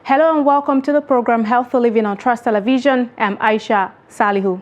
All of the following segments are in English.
Hello and welcome to the program Healthy Living on Trust Television. I'm Aisha Salihu.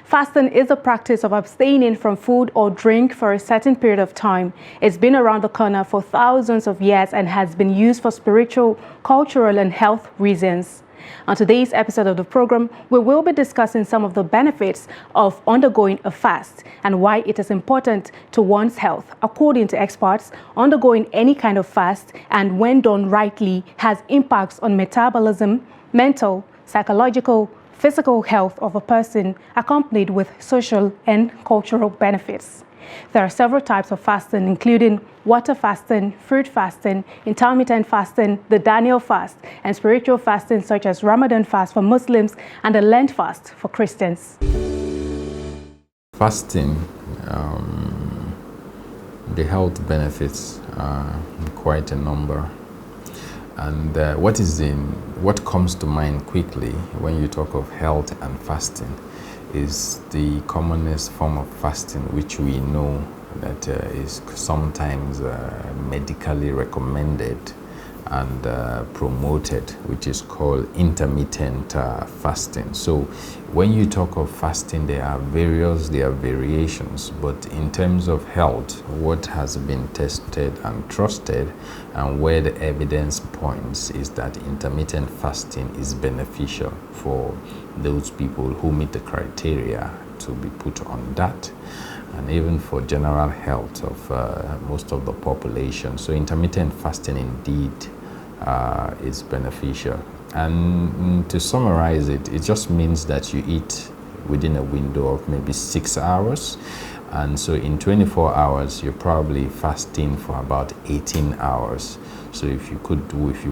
Fasting is the practice of abstaining from food or drink for a certain period of time. It's been around the corner for thousands of years and has been used for spiritual, cultural, and health reasons. On today's episode of the program, we will be discussing some of the benefits of undergoing a fast and why it is important to one's health. According to experts, undergoing any kind of fast and when done rightly has impacts on metabolism, mental, psychological, physical health of a person, accompanied with social and cultural benefits. There are several types of fasting, including water fasting, fruit fasting, intermittent fasting, the Daniel fast, and spiritual fasting such as Ramadan fast for Muslims and the Lent fast for Christians. Fasting, the health benefits are quite a number. And what comes to mind quickly when you talk of health and fasting is the commonest form of fasting, which we know that is sometimes medically recommended and promoted, which is called intermittent fasting. So when you talk of fasting, there are variations, but in terms of health, what has been tested and trusted and where the evidence points is that intermittent fasting is beneficial for those people who meet the criteria to be put on that, and even for general health of most of the population. So intermittent fasting indeed is beneficial. And to summarize it, it just means that you eat within a window of maybe 6 hours. And so in 24 hours, you're probably fasting for about 18 hours. So if you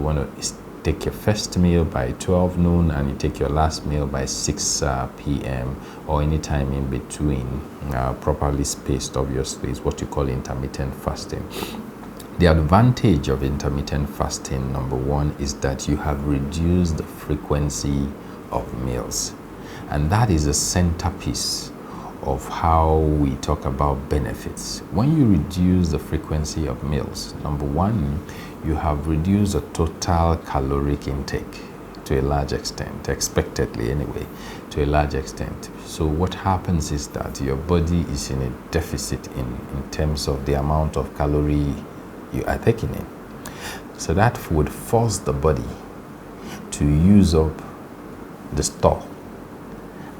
want to take your first meal by 12 noon and you take your last meal by 6 p.m. or any time in between, properly spaced, obviously, is what you call intermittent fasting. The advantage of intermittent fasting, number one, is that you have reduced the frequency of meals. And that is a centerpiece of how we talk about benefits. When you reduce the frequency of meals, number one, you have reduced the total caloric intake to a large extent, expectedly anyway, to a large extent. So what happens is that your body is in a deficit in terms of the amount of calorie you are taking in. So that would force the body to use up the store.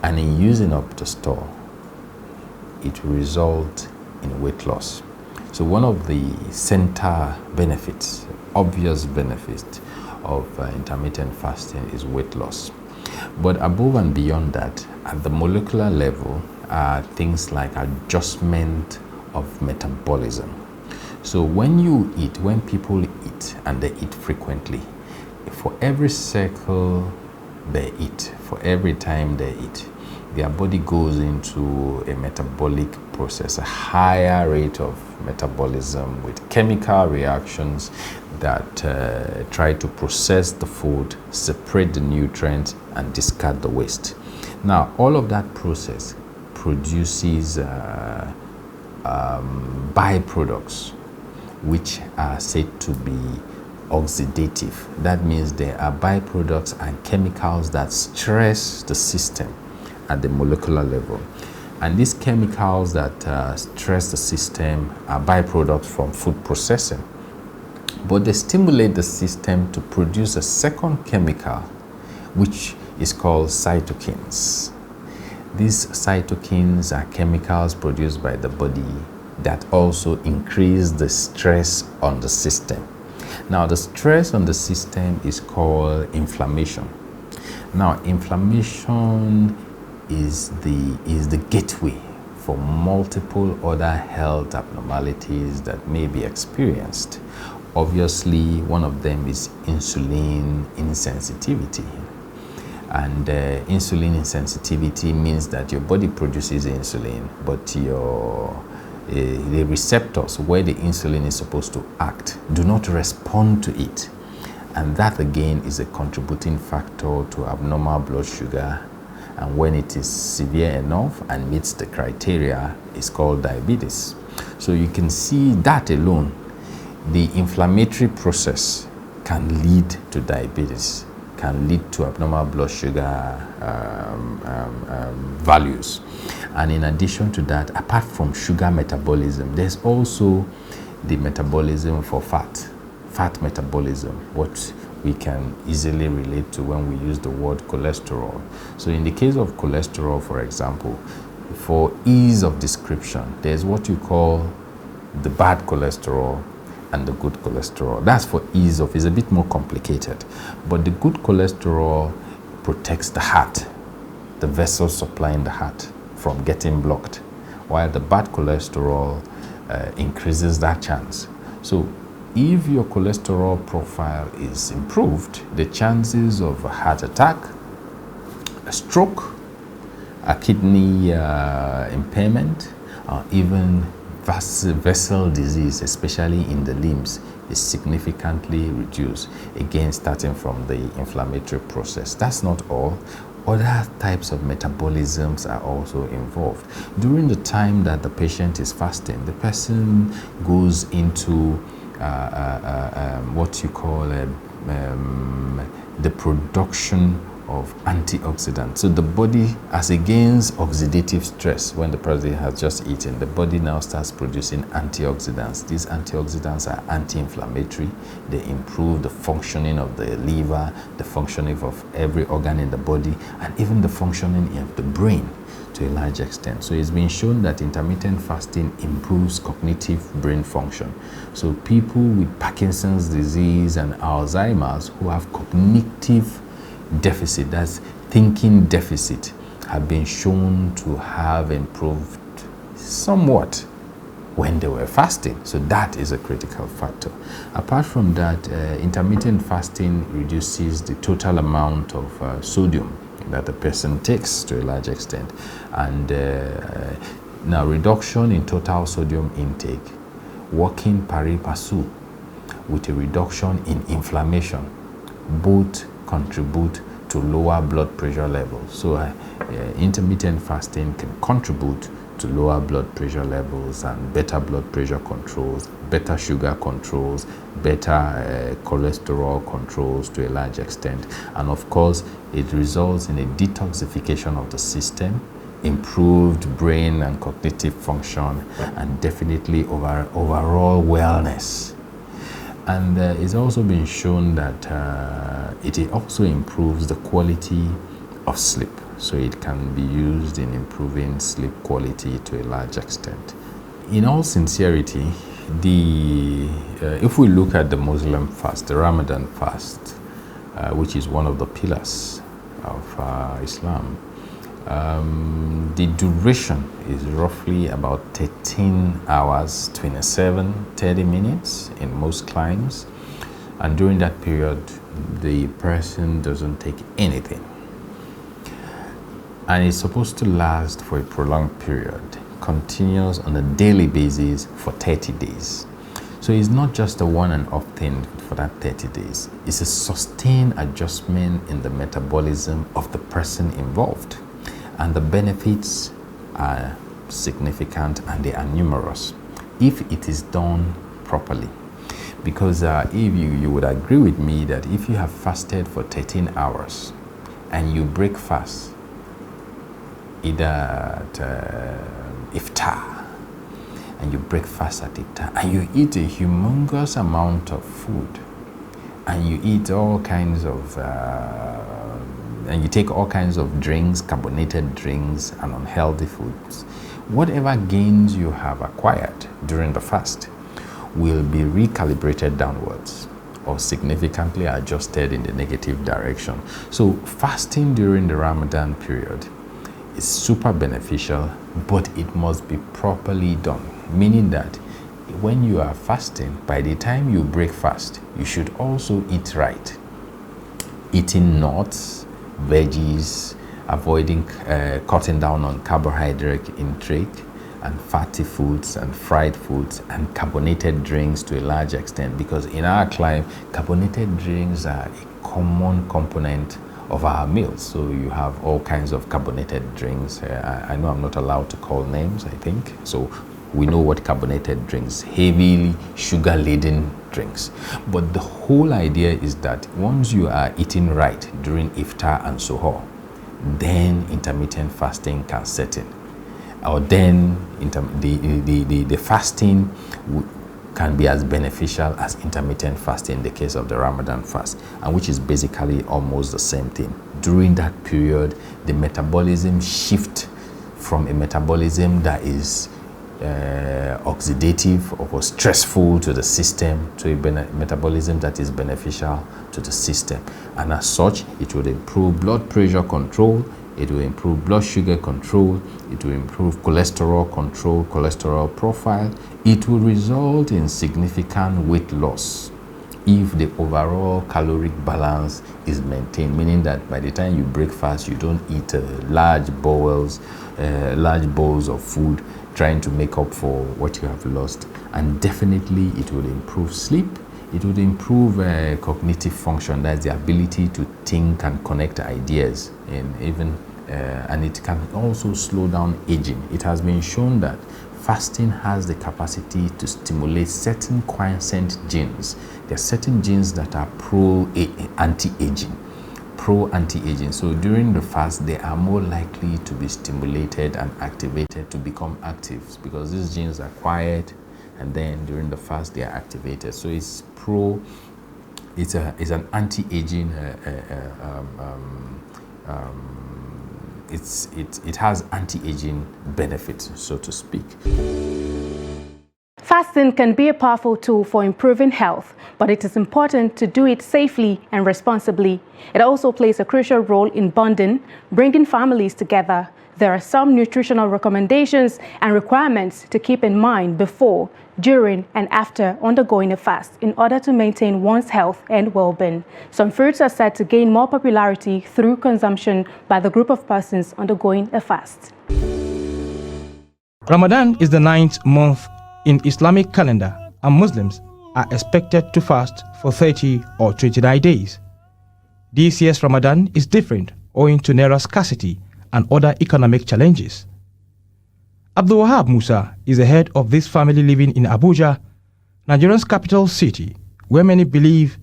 And in using up the store, it will result in weight loss. So one of the center benefits, obvious benefits of intermittent fasting is weight loss. But above and beyond that, at the molecular level, are things like adjustment of metabolism. So when people eat and they eat frequently, for every cycle they eat, for every time they eat, their body goes into a metabolic process, a higher rate of metabolism with chemical reactions that try to process the food, separate the nutrients, and discard the waste. Now, all of that process produces byproducts, which are said to be oxidative. That means there are byproducts and chemicals that stress the system at the molecular level. And these chemicals that stress the system are byproducts from food processing. But they stimulate the system to produce a second chemical, which is called cytokines. These cytokines are chemicals produced by the body that also increase the stress on the system. Now, the stress on the system is called inflammation. Now, inflammation is the gateway for multiple other health abnormalities that may be experienced. Obviously, one of them is insulin insensitivity. And insulin insensitivity means that your body produces insulin, but the receptors where the insulin is supposed to act do not respond to it. And that again is a contributing factor to abnormal blood sugar. And when it is severe enough and meets the criteria, it's called diabetes. So you can see that alone, the inflammatory process can lead to diabetes. can lead to abnormal blood sugar values. And in addition to that, apart from sugar metabolism, there's also the metabolism for fat metabolism, what we can easily relate to when we use the word cholesterol. So in the case of cholesterol, for example, for ease of description, there's what you call the bad cholesterol and the good cholesterol. That's for ease of, it's a bit more complicated. But the good cholesterol protects the heart, the vessels supplying the heart, from getting blocked, while the bad cholesterol increases that chance. So if your cholesterol profile is improved, the chances of a heart attack, a stroke, a kidney impairment, or even vessel disease, especially in the limbs, is significantly reduced, again starting from the inflammatory process. That's not all. Other types of metabolisms are also involved. During the time that the patient is fasting, the person goes into what you call the production of antioxidants. So the body, as against oxidative stress, when the person has just eaten, the body now starts producing antioxidants. These antioxidants are anti-inflammatory. They improve the functioning of the liver, the functioning of every organ in the body, and even the functioning of the brain to a large extent. So it's been shown that intermittent fasting improves cognitive brain function. So people with Parkinson's disease and Alzheimer's who have cognitive deficit, that's thinking deficit, have been shown to have improved somewhat when they were fasting. So that is a critical factor. Apart from that, intermittent fasting reduces the total amount of sodium that the person takes to a large extent. And now reduction in total sodium intake, working pari passu with a reduction in inflammation, both contribute to lower blood pressure levels. So intermittent fasting can contribute to lower blood pressure levels and better blood pressure controls, better sugar controls, better cholesterol controls to a large extent. And of course, it results in a detoxification of the system, improved brain and cognitive function, and definitely overall wellness. And it's also been shown that it also improves the quality of sleep. So it can be used in improving sleep quality to a large extent. In all sincerity, if we look at the Muslim fast, the Ramadan fast, which is one of the pillars of Islam, the duration is roughly about 13 hours, 30 minutes in most climes. And during that period, the person doesn't take anything. And it's supposed to last for a prolonged period, continuous on a daily basis for 30 days. So it's not just a one and off thing for that 30 days. It's a sustained adjustment in the metabolism of the person involved. And the benefits are significant and they are numerous if it is done properly. Because if you would agree with me that if you have fasted for 13 hours and you break fast, either at iftar, and you break fast at iftar, and you eat a humongous amount of food, and you eat all kinds of and you take all kinds of drinks, carbonated drinks, and unhealthy foods, whatever gains you have acquired during the fast will be recalibrated downwards or significantly adjusted in the negative direction. So fasting during the Ramadan period is super beneficial, but it must be properly done, meaning that when you are fasting, by the time you break fast, you should also eat right. Eating nuts, veggies, avoiding cutting down on carbohydrate intake, and fatty foods and fried foods and carbonated drinks to a large extent, because in our climate, carbonated drinks are a common component of our meals. So you have all kinds of carbonated drinks. I know I'm not allowed to call names, I think. So we know what carbonated drinks, heavily sugar-laden drinks. But the whole idea is that once you are eating right during iftar and suhoor, then intermittent fasting can set in. Or then the fasting can be as beneficial as intermittent fasting in the case of the Ramadan fast, and which is basically almost the same thing. During that period, the metabolism shift from a metabolism that is oxidative or stressful to the system to a metabolism that is beneficial to the system. And as such, it will improve blood pressure control, it will improve blood sugar control, it will improve cholesterol control, cholesterol profile. It will result in significant weight loss if the overall caloric balance is maintained, meaning that by the time you break fast, you don't eat large bowls of food trying to make up for what you have lost. And definitely it will improve sleep. It would improve cognitive function, that's the ability to think and connect ideas, and it can also slow down aging. It has been shown that fasting has the capacity to stimulate certain quiescent genes. There are certain genes that are pro-anti-aging. So during the fast, they are more likely to be stimulated and activated to become active, because these genes are quiet, and then during the fast they are activated. So it's an anti-aging it has anti-aging benefits, so to speak. Fasting can be a powerful tool for improving health, but it is important to do it safely and responsibly. It also plays a crucial role in bonding, bringing families together. There are some nutritional recommendations and requirements to keep in mind before, during, and after undergoing a fast in order to maintain one's health and well-being. Some fruits are said to gain more popularity through consumption by the group of persons undergoing a fast. Ramadan is the 9th month in Islamic calendar, and Muslims are expected to fast for 30 or 29 days. This year's Ramadan is different owing to naira scarcity and other economic challenges. Abdul Wahab Musa is the head of this family living in Abuja, Nigeria's capital city, where many believe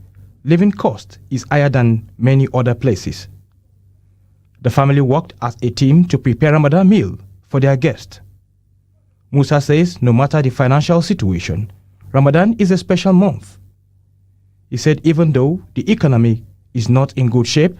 living cost is higher than many other places. The family worked as a team to prepare Ramadan meal for their guests. Musa says no matter the financial situation, Ramadan is a special month. He said even though the economy is not in good shape,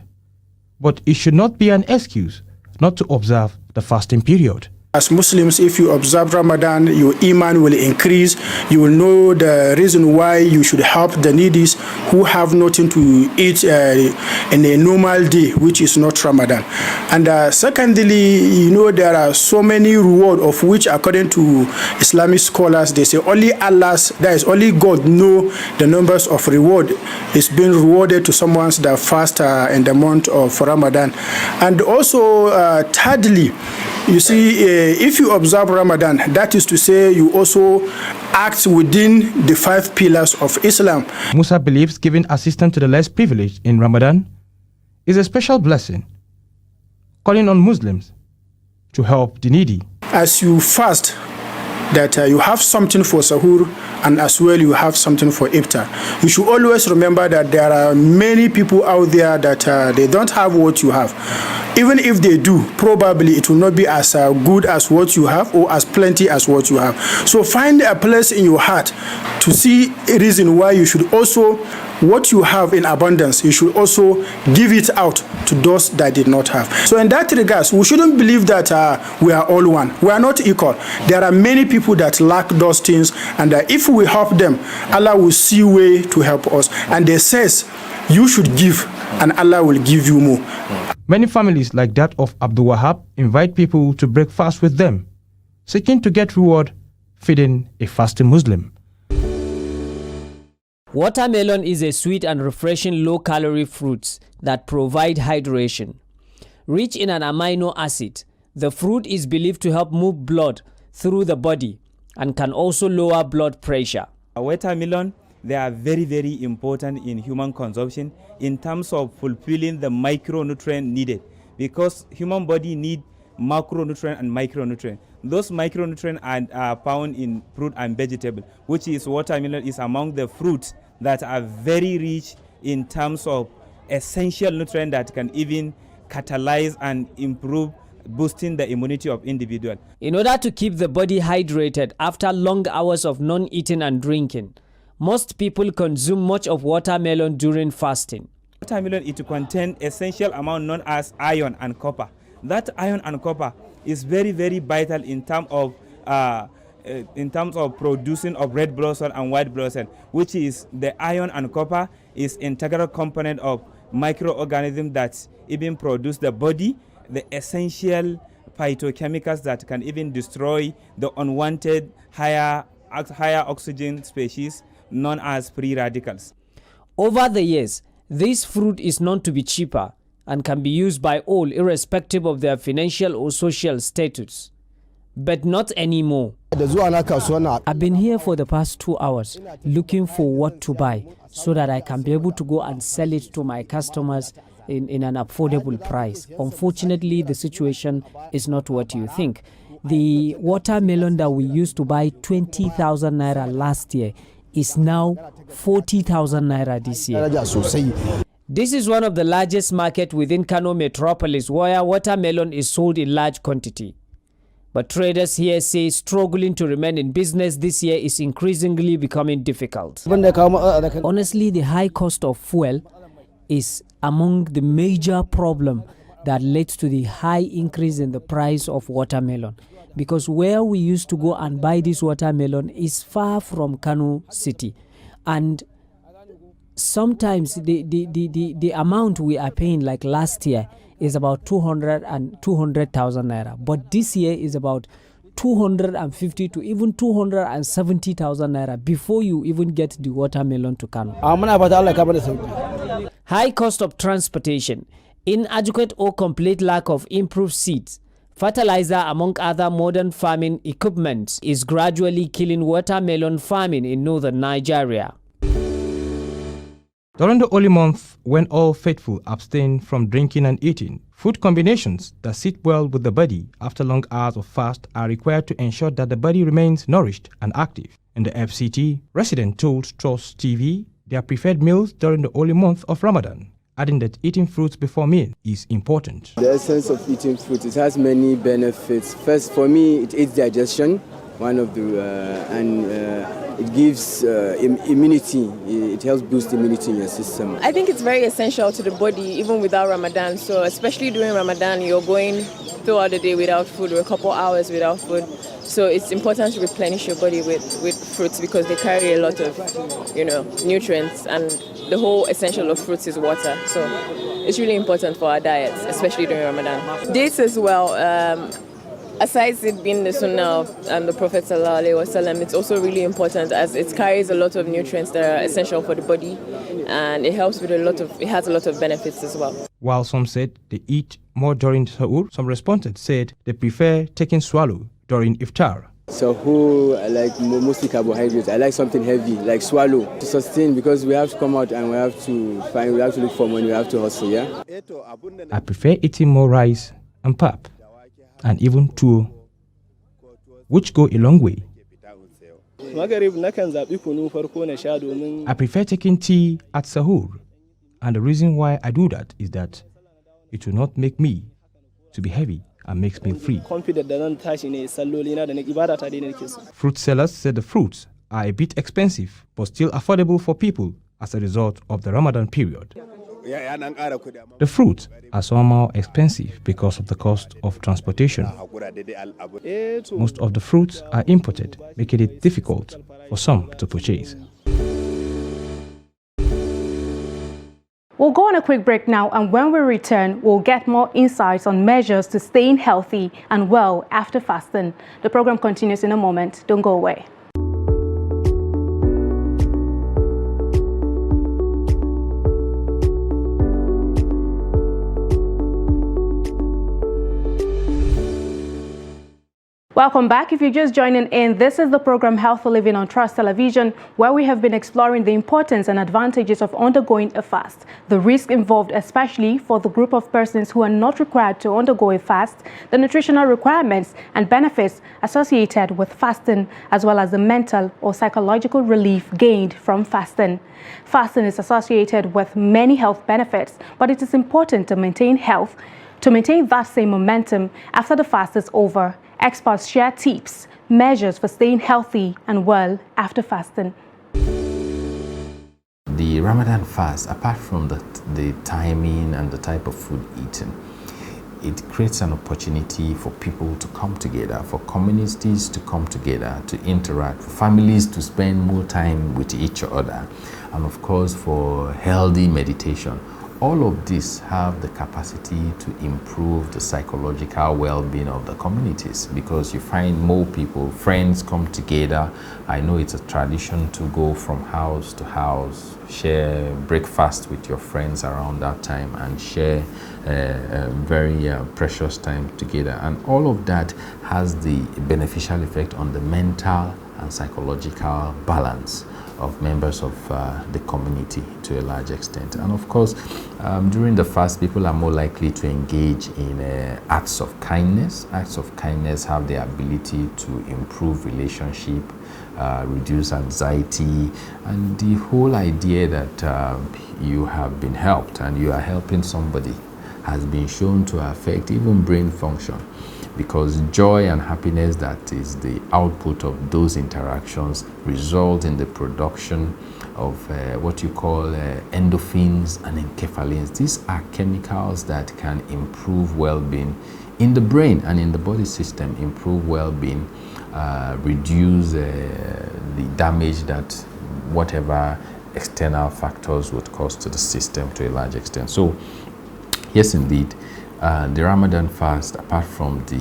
but it should not be an excuse not to observe the fasting period. As Muslims, if you observe Ramadan, your iman will increase. You will know the reason why you should help the needy who have nothing to eat in a normal day, which is not Ramadan. And secondly, you know, there are so many rewards of which, according to Islamic scholars, they say only only God know the numbers of reward is being rewarded to someone that fast in the month of Ramadan. And also, thirdly, you see, if you observe Ramadan, that is to say you also act within the 5 pillars of Islam. Musa believes giving assistance to the less privileged in Ramadan is a special blessing, calling on Muslims to help the needy. As you fast, that you have something for sahur, and as well you have something for iftar. You should always remember that there are many people out there that they don't have what you have. Even if they do, probably it will not be as good as what you have or as plenty as what you have. So find a place in your heart to see a reason why you should also, what you have in abundance, you should also give it out to those that did not have. So in that regard, we shouldn't believe that we are all one. We are not equal. There are many people that lack those things, and if we help them, Allah will see a way to help us. And they says, you should give, and Allah will give you more. Many families like that of Abdul Wahab invite people to break fast with them, seeking to get reward feeding a fasting Muslim. Watermelon is a sweet and refreshing low-calorie fruit that provide hydration. Rich in an amino acid, the fruit is believed to help move blood through the body and can also lower blood pressure. Watermelon, they are very, very important in human consumption in terms of fulfilling the micronutrient needed, because human body need macronutrient and micronutrient. those micronutrients are found in fruit and vegetable, which is watermelon is among the fruits that are very rich in terms of essential nutrients that can even catalyze and improve boosting the immunity of individual. In order to keep the body hydrated after long hours of non-eating and drinking, most people consume much of watermelon during fasting. Watermelon, it contains essential amount known as iron and copper. That iron and copper is very, very vital in terms of producing of red blood cell and white blood cell, which is the iron and copper is integral component of microorganisms that even produce the body, the essential phytochemicals that can even destroy the unwanted higher oxygen species known as free radicals. Over the years, this fruit is known to be cheaper and can be used by all irrespective of their financial or social status. But not anymore. I've been here for the past 2 hours looking for what to buy so that I can be able to go and sell it to my customers in an affordable price. Unfortunately, the situation is not what you think. The watermelon that we used to buy 20,000 naira last year is now 40,000 naira this year. This is one of the largest markets within Kano metropolis where watermelon is sold in large quantity. But traders here say struggling to remain in business this year is increasingly becoming difficult. Honestly, the high cost of fuel is among the major problem that led to the high increase in the price of watermelon. Because where we used to go and buy this watermelon is far from Kano city. And sometimes the amount we are paying, like last year, is about 200,000 naira. But this year is about 250 to even 270,000 naira before you even get the watermelon to Kano. High cost of transportation, inadequate or complete lack of improved seeds, fertilizer among other modern farming equipment is gradually killing watermelon farming in northern Nigeria. During the holy month, when all faithful abstain from drinking and eating, food combinations that sit well with the body after long hours of fast are required to ensure that the body remains nourished and active. In the FCT, residents told Trust TV their preferred meals during the holy month of Ramadan, adding that eating fruits before meal is important. The essence of eating fruit, it has many benefits. First, for me, it aids digestion, it gives immunity. It helps boost immunity in your system. I think it's very essential to the body, even without Ramadan. So especially during Ramadan, you're going throughout the day without food or a couple hours without food. So it's important to replenish your body with fruits because they carry a lot of, nutrients, and the whole essential of fruits is water. So it's really important for our diets, especially during Ramadan. Dates as well. Aside it being the sunnah and the Prophet ﷺ, it's also really important as it carries a lot of nutrients that are essential for the body, and it helps with it has a lot of benefits as well. While some said they eat more during sahur, some respondents said they prefer taking swallow during iftar. So who I like mostly carbohydrates. I like something heavy, like swallow, to sustain, because we have to come out and we have to look for money, we have to hustle, yeah? I prefer eating more rice and pap, and even tuwo, which go a long way. I prefer taking tea at sahur, and the reason why I do that is that it will not make me to be heavy and makes me free. Fruit sellers said the fruits are a bit expensive but still affordable for people as a result of the Ramadan period. The fruits are somehow expensive because of the cost of transportation. Most of the fruits are imported, making it difficult for some to purchase. We'll go on a quick break now, and when we return, we'll get more insights on measures to staying healthy and well after fasting. The program continues in a moment. Don't go away. Welcome back. If you're just joining in, this is the program Healthy Living on Trust Television, where we have been exploring the importance and advantages of undergoing a fast, the risk involved, especially for the group of persons who are not required to undergo a fast, the nutritional requirements and benefits associated with fasting, as well as the mental or psychological relief gained from fasting. Fasting is associated with many health benefits, but it is important to maintain that same momentum after the fast is over. Experts share tips, measures for staying healthy and well after fasting. The Ramadan fast, apart from the timing and the type of food eaten, it creates an opportunity for people to come together, for communities to come together, to interact, for families to spend more time with each other, and of course for healthy meditation. All of these have the capacity to improve the psychological well-being of the communities, because you find more people, friends come together. I know it's a tradition to go from house to house, share breakfast with your friends around that time, and share a very precious time together. And all of that has the beneficial effect on the mental and psychological balance of members of the community to a large extent. And of course, during the fast, people are more likely to engage in acts of kindness. Acts of kindness have the ability to improve relationship, reduce anxiety, and the whole idea that you have been helped and you are helping somebody has been shown to affect even brain function, because joy and happiness that is the output of those interactions result in the production of what you call endorphins and enkephalins. These are chemicals that can improve well-being in the brain and in the body system, improve well-being, reduce the damage that whatever external factors would cause to the system to a large extent. So yes, indeed, the Ramadan fast, apart from the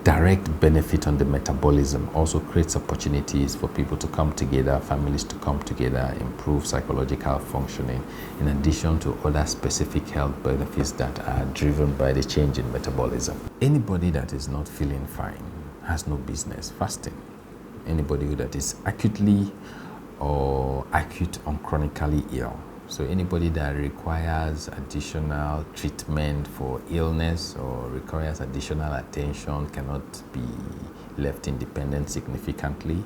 direct benefit on the metabolism, also creates opportunities for people to come together, families to come together, improve psychological functioning, in addition to other specific health benefits that are driven by the change in metabolism. Anybody that is not feeling fine has no business fasting. Anybody that is acutely or acute or chronically ill, so anybody that requires additional treatment for illness or requires additional attention, cannot be left independent significantly,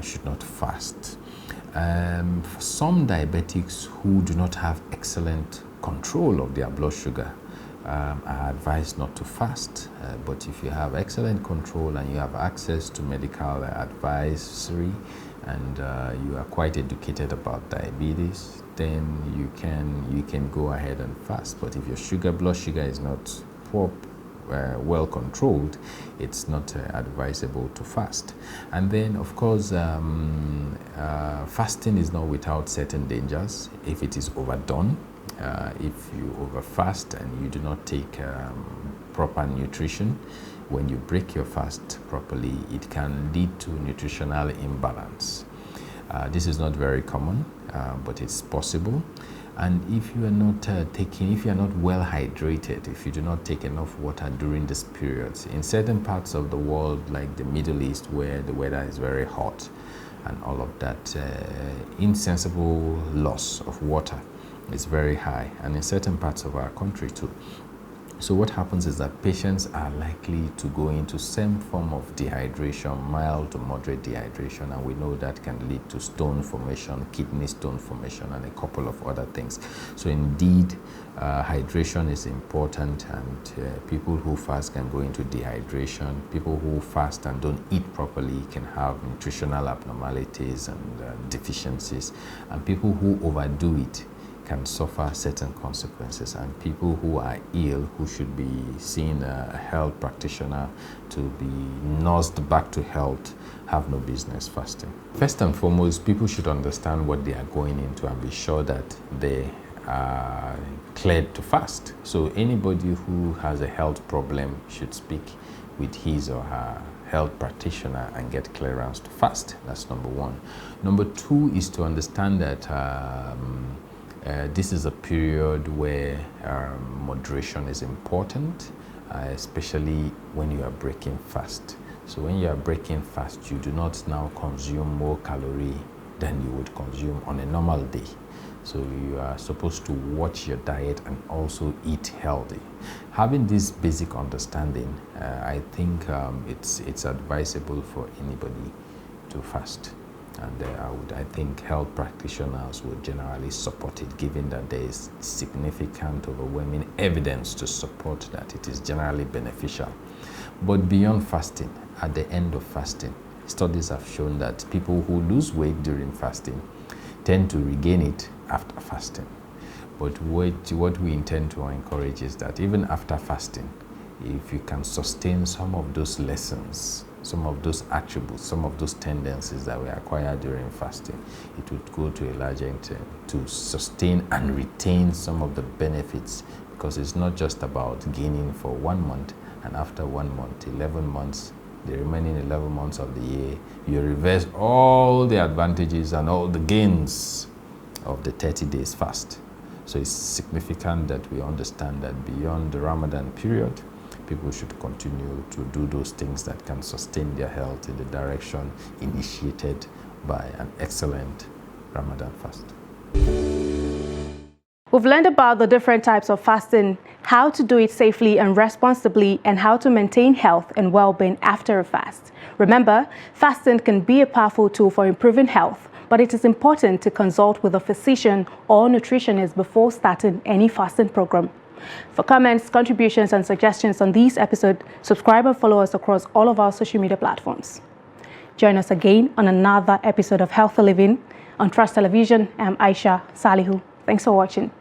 should not fast. For some diabetics who do not have excellent control of their blood sugar, are advised not to fast. But if you have excellent control and you have access to medical advisory, and you are quite educated about diabetes, then you can go ahead and fast. But if your blood sugar is not well controlled, it's not advisable to fast. And then, of course, fasting is not without certain dangers if it is overdone. If you overfast and you do not take proper nutrition, when you break your fast properly, it can lead to nutritional imbalance. This is not very common, but it's possible. And if you are not if you are not well hydrated, if you do not take enough water during this period, in certain parts of the world, like the Middle East, where the weather is very hot and all of that, insensible loss of water is very high, and in certain parts of our country too. So what happens is that patients are likely to go into some form of dehydration, mild to moderate dehydration, and we know that can lead to stone formation, kidney stone formation, and a couple of other things. So indeed, hydration is important, and people who fast can go into dehydration. People who fast and don't eat properly can have nutritional abnormalities and deficiencies, and people who overdo it can suffer certain consequences, and people who are ill, who should be seeing a health practitioner to be nursed back to health, have no business fasting. First and foremost, people should understand what they are going into and be sure that they are cleared to fast. So anybody who has a health problem should speak with his or her health practitioner and get clearance to fast. That's number one. Number two is to understand that this is a period where moderation is important, especially when you are breaking fast. So when you are breaking fast, you do not now consume more calorie than you would consume on a normal day. So you are supposed to watch your diet and also eat healthy. Having this basic understanding, I think it's advisable for anybody to fast. And I think health practitioners would generally support it, given that there is significant, overwhelming evidence to support that it is generally beneficial. But beyond fasting, at the end of fasting, studies have shown that people who lose weight during fasting tend to regain it after fasting. But what we intend to encourage is that even after fasting, if you can sustain some of those lessons, some of those attributes, some of those tendencies that were acquired during fasting, it would go to a larger extent to sustain and retain some of the benefits, because it's not just about gaining for 1 month, and after 1 month, 11 months, the remaining 11 months of the year, you reverse all the advantages and all the gains of the 30 days fast. So it's significant that we understand that beyond the Ramadan period, people should continue to do those things that can sustain their health in the direction initiated by an excellent Ramadan fast. We've learned about the different types of fasting, how to do it safely and responsibly, and how to maintain health and well-being after a fast. Remember, fasting can be a powerful tool for improving health, but it is important to consult with a physician or nutritionist before starting any fasting program. For comments, contributions, and suggestions on this episode, subscribe and follow us across all of our social media platforms. Join us again on another episode of Healthy Living on Trust Television. I'm Aisha Salihu. Thanks for watching.